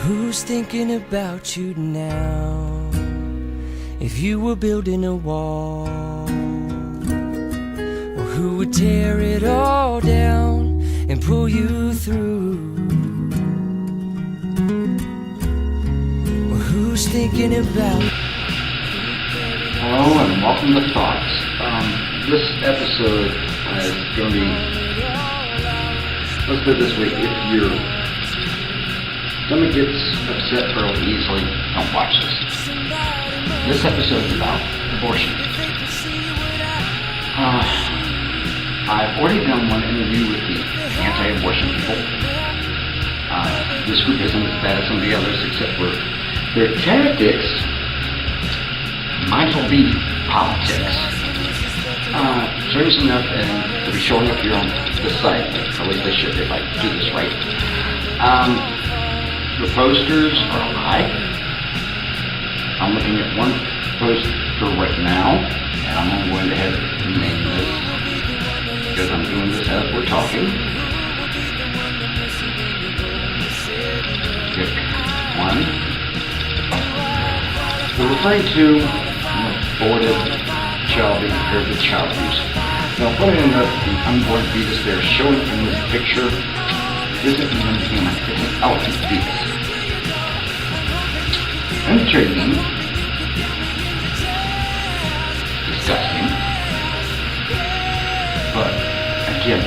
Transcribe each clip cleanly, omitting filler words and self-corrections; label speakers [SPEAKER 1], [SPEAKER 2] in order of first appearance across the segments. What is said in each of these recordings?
[SPEAKER 1] Who's thinking about you now? If you were building a wall, or who would tear it all down and pull you through? Or who's thinking about?
[SPEAKER 2] Hello and welcome to Thoughts. This episode is going to be, let's put it this way, if your stomach gets upset fairly easily, don't watch this. This episode is about abortion. I've already done one interview with the anti-abortion people. This group isn't as bad as some of the others, except for their tactics might as well be politics. Serious enough, and to be showing up here on this site, at least they should if I do this right. The posters are a lie. I'm looking at one poster right now, and I'm going to go ahead and name this because I'm doing this as we're talking. Pick one. We're referring to an aborted child being compared to child abuse. Now, what I ended up the unborn fetus they're showing in this picture isn't even human, it's an elephant fetus. Intriguing, disgusting, but again,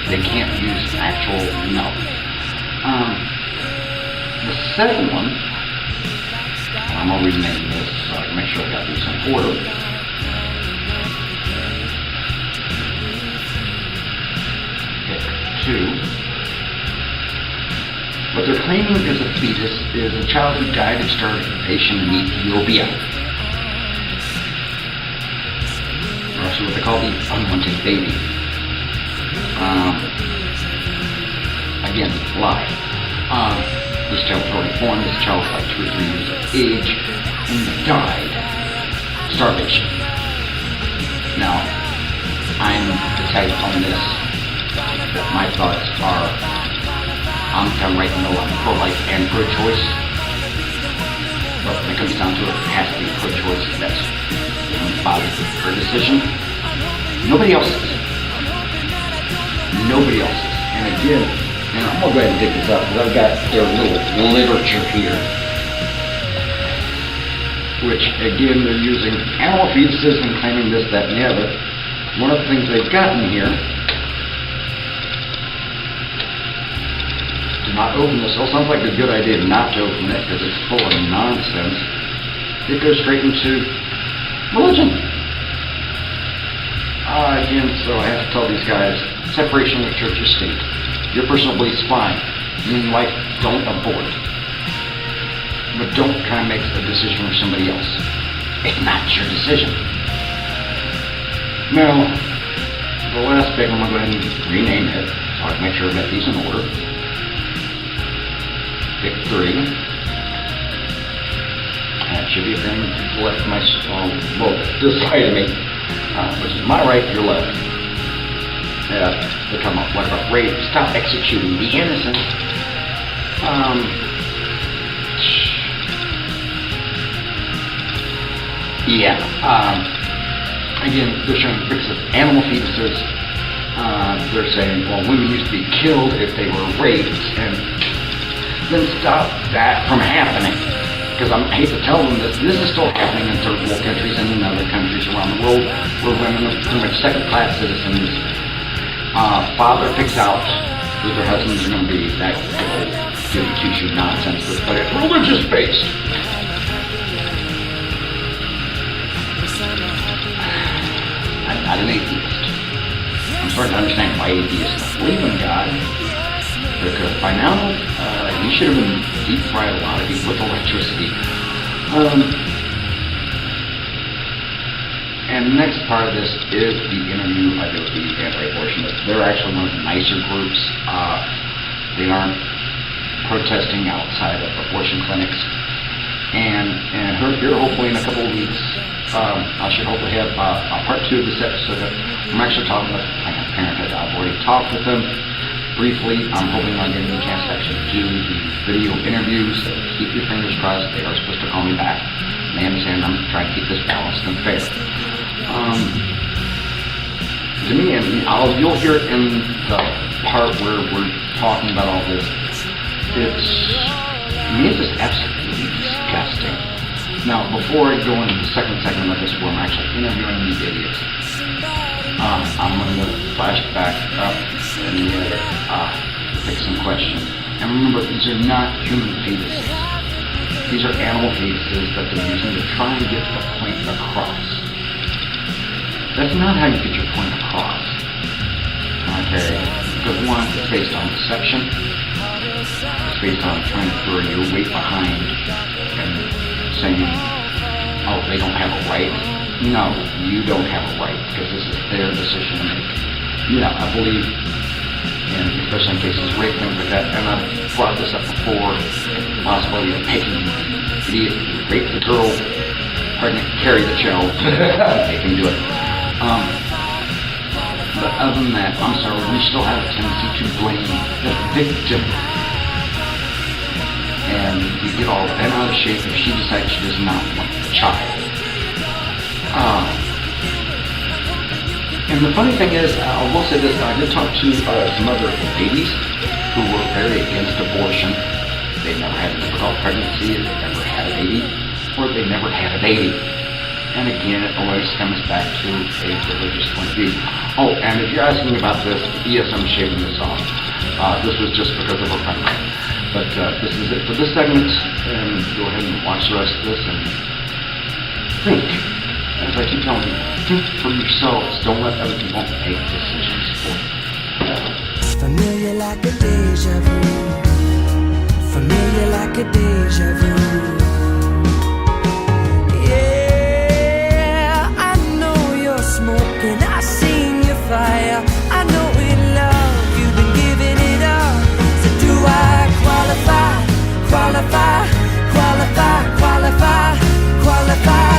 [SPEAKER 2] they can't use actual milk. The second one, I'm going to rename this so I can make sure I got these in order. Pick two. What they're claiming is a fetus is a child who died of starvation in Ethiopia. Or actually what they call the unwanted baby. Again, lie. This child was already born, this child was like 2 or 3 years of age, and died. Starvation. Now, I'm the type on this that my thoughts are I'm right in the middle. I'm pro-life and pro-choice. But when it comes down to it, it has to be pro-choice. That's the body's her decision. Nobody else's. Nobody else's. And again, and I'm going to go ahead and dig this up because I've got their little literature here. Which, again, they're using animal fetuses and claiming this, that, and the other. One of the things they've got in here, not open this. It sounds like a good idea not to open it because it's full of nonsense. It goes straight into religion. Again, so I have to tell these guys, separation of church and state. Your personal belief's fine. In life, don't abort. But don't try to make a decision for somebody else. It's not your decision. Now, the last bit, I'm going to go ahead and rename it so I can make sure I got these in order. Pick three. That should be a thing to the left of my, well, this side of me, which is my right, your left. They come up, what about rape? Stop executing the innocent. Again, they're showing pictures of animal fetuses. They're saying, well, women used to be killed if they were raped, and then stop that from happening. Because I hate to tell them that this is still happening in third world countries and in other countries around the world where women are pretty much second-class citizens. Father picks out who their husbands are going to be. That goody two-shoe nonsense, but it's religious-based. I'm not an atheist. I'm starting to understand why atheists believe in God. Because by now, you should have been deep-fried a lot of people with electricity. And the next part of this is the interview I did with the anti-abortionists. They're actually one of the nicer groups. They aren't protesting outside of abortion clinics. And here, hopefully in a couple of weeks, I should hopefully have a part 2 of this episode. I'm actually talking with Planned Parenthood. I've already talked with them. briefly, I'm hoping on getting a chance to actually do the video interviews. Keep your fingers crossed. They are supposed to call me back. They understand I'm trying to keep this balanced and fair. To me, and you'll hear it in the part where we're talking about all this, to me, it's just absolutely disgusting. Now, before I go into the second segment of this, where I'm actually interviewing these idiots, I'm going to flash back up and pick some questions. And remember, these are not human fetuses. These are animal fetuses that they're using to try and get the point across. That's not how you get your point across. Okay? Because one, it's based on deception. It's based on trying to throw your weight behind and saying, oh, they don't have a right. No, you don't have a right, because this is their decision to make. Yeah, I believe in, especially in cases of rape, things like that, and I've brought this up before, the possibility of taking the idiot who raped the girl, pregnant, carry the child, they can do it. But other than that, I'm sorry, we still have a tendency to blame the victim. And we get all bent out of shape if she decides she does not want the child. And the funny thing is, I will say this, I did talk to some other ladies who were very against abortion. They never had a difficult pregnancy, they never had a baby, or they never had a baby. And again, it always comes back to a religious point of view. Oh, and if you're asking about this, yes, I'm shaving this off. This was just because of a friend. But this is it for this segment, and go ahead and watch the rest of this and think. As I keep telling you, think for yourselves. Don't let other people make decisions for you.
[SPEAKER 1] Familiar like a deja vu. Familiar like a deja vu. Yeah, I know you're smoking. I seen your fire. I know in love you've been giving it up. So do I qualify? Qualify? Qualify? Qualify? Qualify?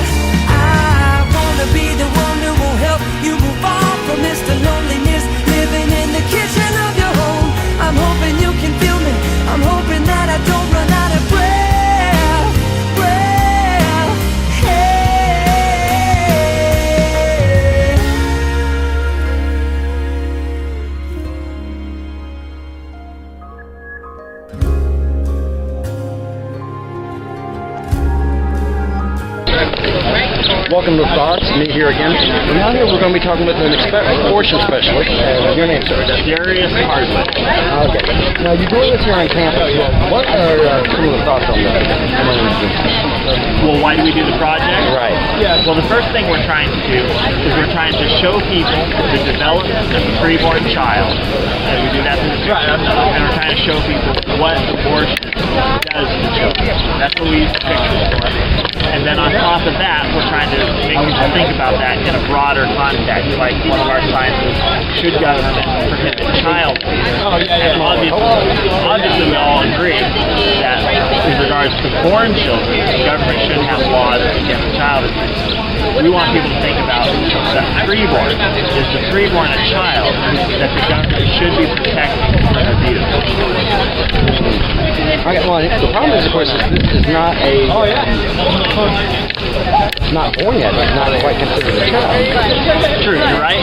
[SPEAKER 1] Be the one who will help you move on from this to loneliness, living in the kitchen of your home. I'm hoping you can feel me. I'm hoping that I don't run out of breath.
[SPEAKER 3] Welcome to Thoughts. Me here again. And now here we're going to be talking with an abortion specialist. Your name, sir?
[SPEAKER 4] Darius Hardman.
[SPEAKER 3] Okay. Now you're doing this here on campus. What are some of the thoughts on that?
[SPEAKER 4] Well, why do we do the project?
[SPEAKER 3] Right.
[SPEAKER 4] Yeah. Well, the first thing we're trying to do is we're trying to show people the development of a preborn child. And we do that through the picture. And we're trying to show people what abortion does to children. That's what we use the pictures for. And then on top of that, we're trying to make people think about that in a broader context. Like one of our scientists, should government prohibit child labor? And obviously we all agree that in regards to born children, the government shouldn't have laws against child abuse. We want people to think about the preborn. Is the preborn a child that the government should be protecting from abuse?
[SPEAKER 3] Okay, well, the problem is, of course, this is not a... It's not born yet. It's not quite considered a child.
[SPEAKER 4] True, you're right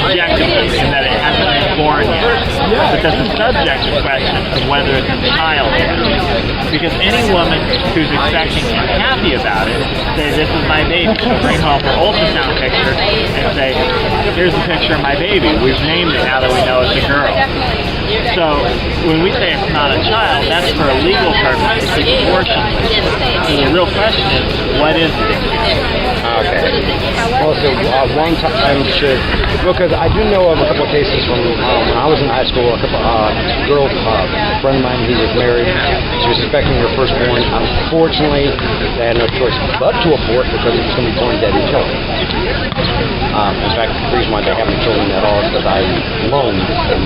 [SPEAKER 4] objectively in that it hasn't been born yet. But that's a subjective question of whether it's a child yet. Because any woman who's expecting and happy about it, say, this is my baby, she'll bring home her ultrasound picture and say, here's a picture of my baby. We've named it now that we know it's a girl. So when we say it's not a child, that's for a legal purpose to keep abortion. So the real question is, what is it?
[SPEAKER 3] Okay. Also, one time should, because I do know of a couple of cases from when I was in high school, a couple girls, a friend of mine who was married, she was expecting her firstborn. Unfortunately, they had no choice but to abort because it was going to be born dead and killed. In fact, the reason why they haven't killed him at all is because I loaned some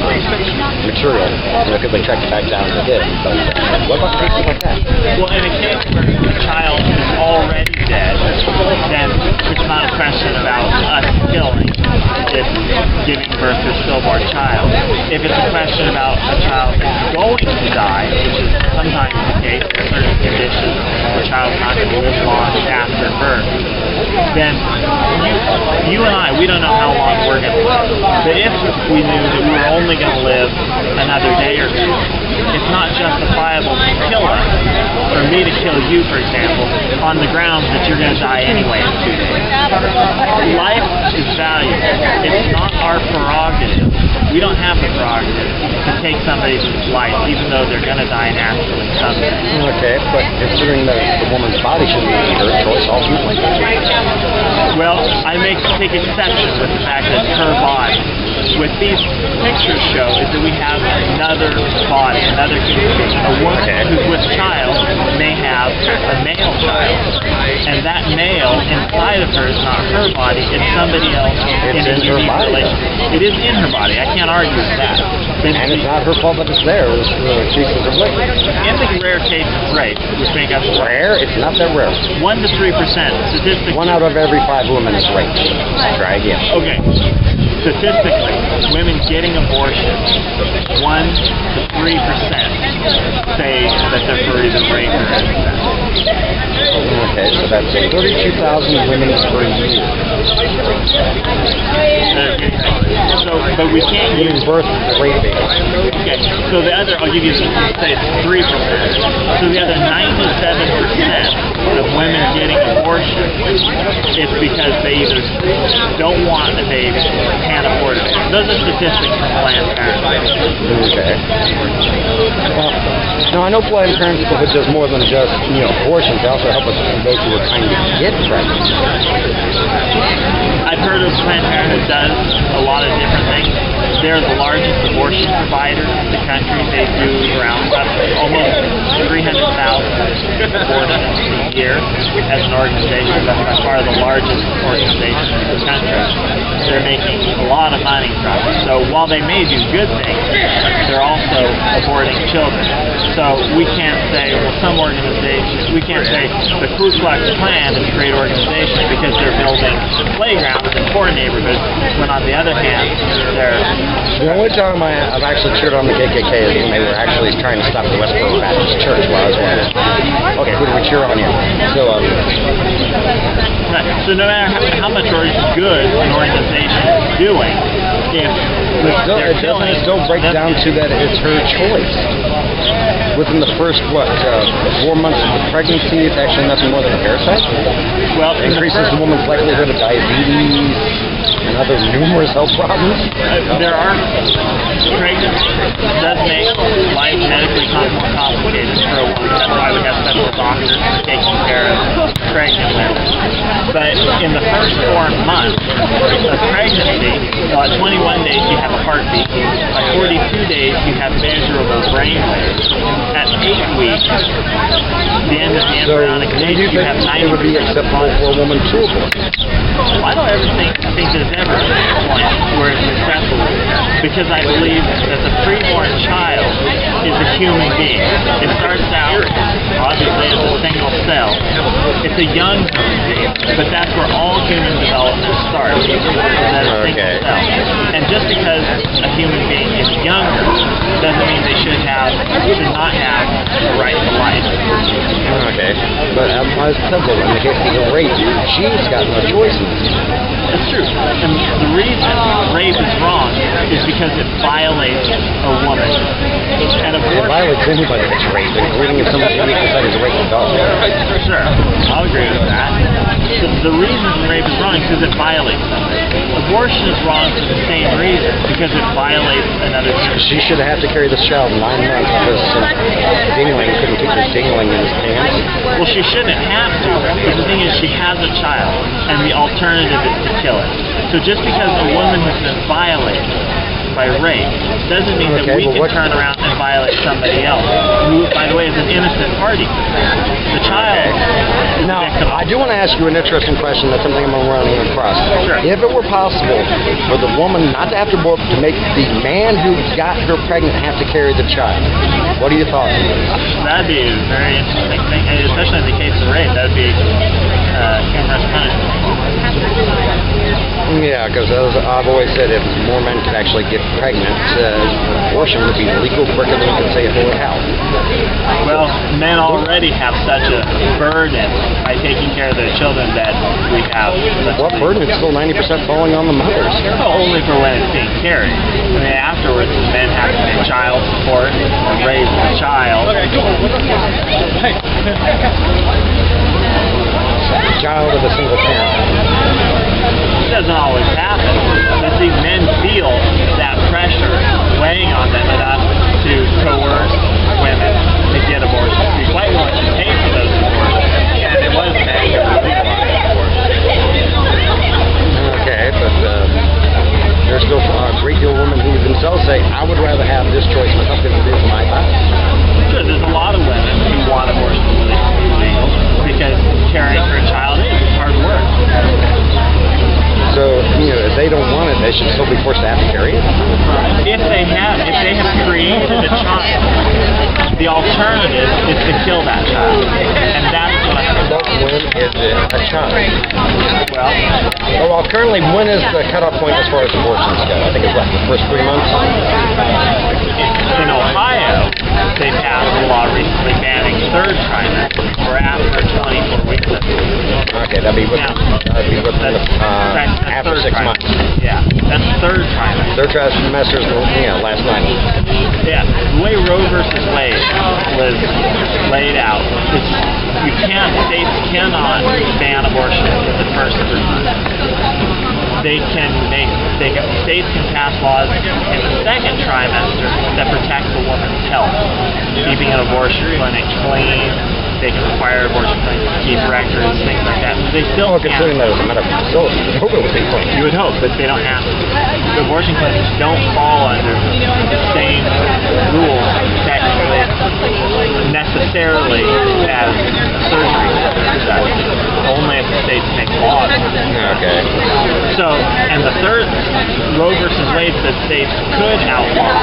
[SPEAKER 3] material, because they tracked it back down and they did. But what about cases like that?
[SPEAKER 4] Well, in a case where the child is already dead, then it's not a question about us killing, it's giving birth to a stillborn child. If it's a question about a child that's going to die, which is sometimes the case, there are certain conditions where a child's not going to live long after birth, then you and I, we don't know how long we're going to live. But if we knew that we were only going to live another day or two, it's not justifiable to kill us, or me to kill you, for example, on the grounds that you're going to die anyway in 2 days. Life is valuable. It's not our prerogative. We don't have the prerogative to take somebody's life, even though they're going to die naturally someday.
[SPEAKER 3] Okay, but considering that the woman's body should be her choice ultimately.
[SPEAKER 4] Well, I take exception with the fact that it's her body. What these pictures show is that we have another body, another human being. A woman who's with child may have a male child, and that male inside of her is not her body, it's somebody else in a unique relationship. It is in her body, I can't argue with that.
[SPEAKER 3] And it's not her fault that it's there, it was the cases of rape.
[SPEAKER 4] In the rare cases of rape, which make up
[SPEAKER 3] rare, it's not that rare.
[SPEAKER 4] 1 to 3% statistically.
[SPEAKER 3] 1 out of every 5 women is raped. Try again.
[SPEAKER 4] Okay. Statistically, women getting abortions, 1 to 3% say that they're for either rape or incest.
[SPEAKER 3] Okay, so that's 32,000 women per year.
[SPEAKER 4] But we can't
[SPEAKER 3] giving birth to rape babies.
[SPEAKER 4] Okay, so the other, I'll give you, say it's 3%. So the other 97% of women getting abortions, it's because they either don't want a baby or can't afford it. Those are statistics from Planned Parenthood.
[SPEAKER 3] Okay. Well, now I know Planned Parenthood does more than just, abortions. They also help us those who are trying to get pregnant.
[SPEAKER 4] I've heard of Planned Parenthood does a lot of different things. They're the largest abortion provider in the country. They do around almost 300,000 abortions a year as an organization. That's by far the largest organization in the country. They're making a lot of money from it. So while they may do good things, they're also aborting children. So we can't say, well, some organizations, we can't say the Ku Klux Klan is a great organization because they're building playgrounds in poor neighborhoods, when on the other hand, they're...
[SPEAKER 3] The only time I've actually cheered on the KKK is when they were actually trying to stop the Westboro Baptist Church while I was there. Okay, who do we cheer on here?
[SPEAKER 4] So no matter how much good an organization is doing, if
[SPEAKER 3] it doesn't still break down to that it's her choice. Within the first, 4 months of the pregnancy, it's actually nothing more than a parasite?
[SPEAKER 4] Well,
[SPEAKER 3] it increases the woman's likelihood of diabetes and other numerous health problems.
[SPEAKER 4] There are pregnancy does make life medically more complicated for a woman. That's why we have special doctors taking care of pregnant women. But in the first 4 months of pregnancy, at 21 days you have a heartbeat. At 42 days you have measurable brain waves. At 8 weeks, the end of the embryonic stage, you have 90%.
[SPEAKER 3] It would be acceptable for a woman to abort?
[SPEAKER 4] Well, I don't ever think there's ever a point where it's acceptable, because I believe that the preborn child is a human being. It starts out, obviously, as a single cell. It's a young human being, but that's where all human development starts, as a single cell. And just because a human being is younger doesn't mean they should not have the right to life.
[SPEAKER 3] Okay, but as simple in the case of the rape, she's got no choice in this.
[SPEAKER 4] It's true. And the reason rape is wrong is because it violates a woman. And
[SPEAKER 3] it violates anybody that's raped, including if someone's unique decided to rape a dog.
[SPEAKER 4] Sure, I'll agree with that. The reason rape is wrong is because it violates somebody. Abortion is wrong for the same reason, because it violates another human.
[SPEAKER 3] She should have to carry this child 9 months because Dingling couldn't keep his dingling in his pants.
[SPEAKER 4] Well, she shouldn't have to, but the thing is she has a child, and the alternative is to kill it. So just because a woman has been violated by rape doesn't mean that we can turn around and violate somebody else, who, by the way, is an innocent party. The child is
[SPEAKER 3] now,
[SPEAKER 4] the victim.
[SPEAKER 3] I do want to ask you an interesting question. That's something I'm running across.
[SPEAKER 4] Sure.
[SPEAKER 3] If it were possible for the woman not to have to abort, to make the man who got her pregnant have to carry the child, what are your thoughts on this?
[SPEAKER 4] That'd be a very interesting thing, especially in the case of rape. That'd be humorous punishment.
[SPEAKER 3] Yeah, because as I've always said, if more men could actually get pregnant, abortion would be legal quicker than we could say, holy cow.
[SPEAKER 4] Well, men already have such a burden by taking care of their children that we have.
[SPEAKER 3] What burden? It's still 90% falling on the mothers.
[SPEAKER 4] Well, only for when it's being carried. I mean, afterwards, men have to pay child support and raise the child.
[SPEAKER 3] Child of a single parent.
[SPEAKER 4] It doesn't always happen. But see, men feel that pressure weighing on them enough to coerce women to get abortions. Be quite willing to pay for those abortions. And it was bad.
[SPEAKER 3] Okay, but there's still a great deal of women who themselves say, I would rather have this choice myself because it is my body.
[SPEAKER 4] Sure, there's a lot of women who want abortion legal because caring for a child is hard work.
[SPEAKER 3] So, if they don't want it, they should still be forced to have to carry it?
[SPEAKER 4] If they have created a child, the alternative is to kill that child. And that's what
[SPEAKER 3] When is it a child?
[SPEAKER 4] Well,
[SPEAKER 3] currently, when is the cutoff point as far as abortions go? I think it's the first 3 months?
[SPEAKER 4] in Ohio, they passed a law recently banning third trimester or after 24 weeks.
[SPEAKER 3] Okay, that'd be within after 6 months.
[SPEAKER 4] Yeah, that's third trimester.
[SPEAKER 3] Third trimester is last 9 months.
[SPEAKER 4] Yeah, the way Roe versus Wade was laid out, states cannot ban abortion in the first 3 months. States can pass laws in the second trimester that protect the woman's health, keeping an abortion clinic clean. They can require abortion clinics to keep records, things like that. They still
[SPEAKER 3] considering that as a medical facility, I hope it would be clean.
[SPEAKER 4] You would hope, but they don't have to. The abortion clinics don't fall under the same rules technically necessarily as surgery does. Only if the states make laws.
[SPEAKER 3] Okay.
[SPEAKER 4] So, and the third, Roe versus Wade said states could outlaw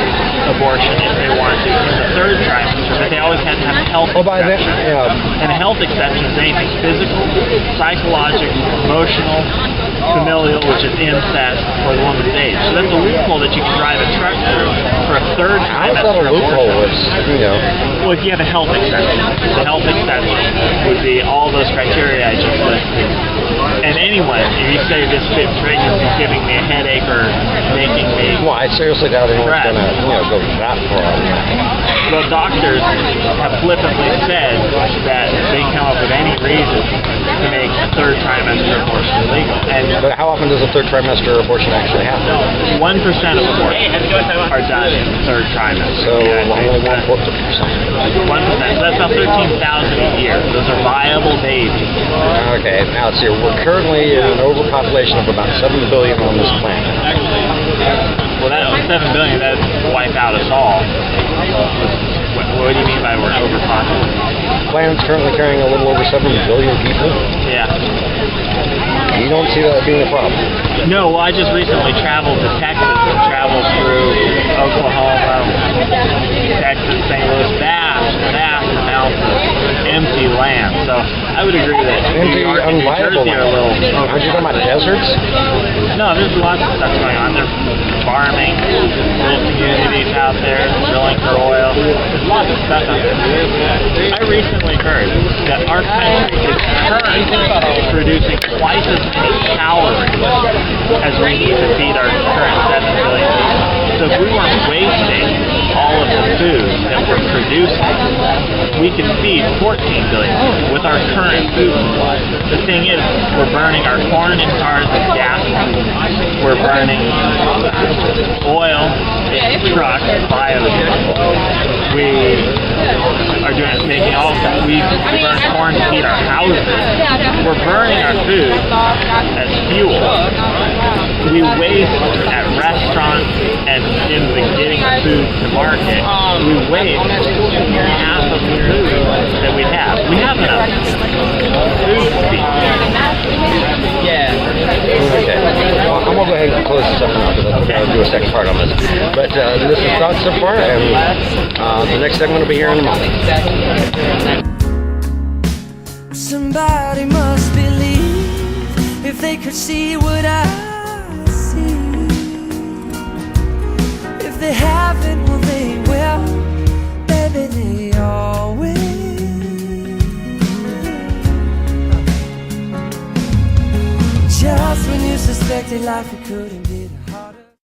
[SPEAKER 4] abortion if they wanted to in the third trimester, but they always had to have a health exception. And a health exception is anything physical, psychological, emotional, familial, which is incest, or the woman's age. So that's a loophole that you can drive a truck through for a third trimester.
[SPEAKER 3] How's that a loophole?
[SPEAKER 4] Well, if you have a health exception, the health exception would be all those criteria I just listed. And anyone, if you say this pregnancy is giving me a headache or making me...
[SPEAKER 3] Well, I seriously doubt anyone's going to go that far.
[SPEAKER 4] Well, doctors have flippantly said that they come up with any reason to make a third trimester abortion illegal.
[SPEAKER 3] But how often does a third trimester abortion actually happen?
[SPEAKER 4] 1% of abortions are done in the third trimester.
[SPEAKER 3] So only 1%.
[SPEAKER 4] 1%. So that's about 13,000 a year. Those are viable babies.
[SPEAKER 3] Okay, now let's see. We're currently in an overpopulation of about 7 billion on this planet.
[SPEAKER 4] Well, that 7 billion, that would wipe out us all. What do you mean by we're overpopulated?
[SPEAKER 3] The planet's currently carrying a little over 7 billion people.
[SPEAKER 4] Yeah.
[SPEAKER 3] You don't see that being a problem?
[SPEAKER 4] No, well, I just recently traveled to Texas and traveled through Oklahoma, Texas, St. Louis, vast amounts of empty land. So I would agree that New York and New Jersey are a little overpopulated.
[SPEAKER 3] Aren't you talking about deserts?
[SPEAKER 4] No, there's lots of stuff going on. There's farming, little communities out there, drilling for oil. There's lots of stuff out there. I recently heard that our country is currently producing twice as many calories as we need to feed our current 7 billion people. So if we weren't wasting all of the food that we're producing, we could feed 14 billion people with our current food supply. The thing is, we're burning our corn in cars and gas. We're burning oil in trucks, biodiesel. We are making all stuff. We burn corn to heat our houses. We're burning our food as fuel. We waste at restaurants and in the getting food to market. We waste half of the food that we have. We have enough food to feed.
[SPEAKER 3] Okay. Well, I'm going to go ahead and close this up now because I'll do a second part on this. But this is thoughts so far, and the next segment will be here in a moment.
[SPEAKER 1] Somebody must believe if they could see what I they haven't, well they will. Baby, they always. Just when you suspected life couldn't get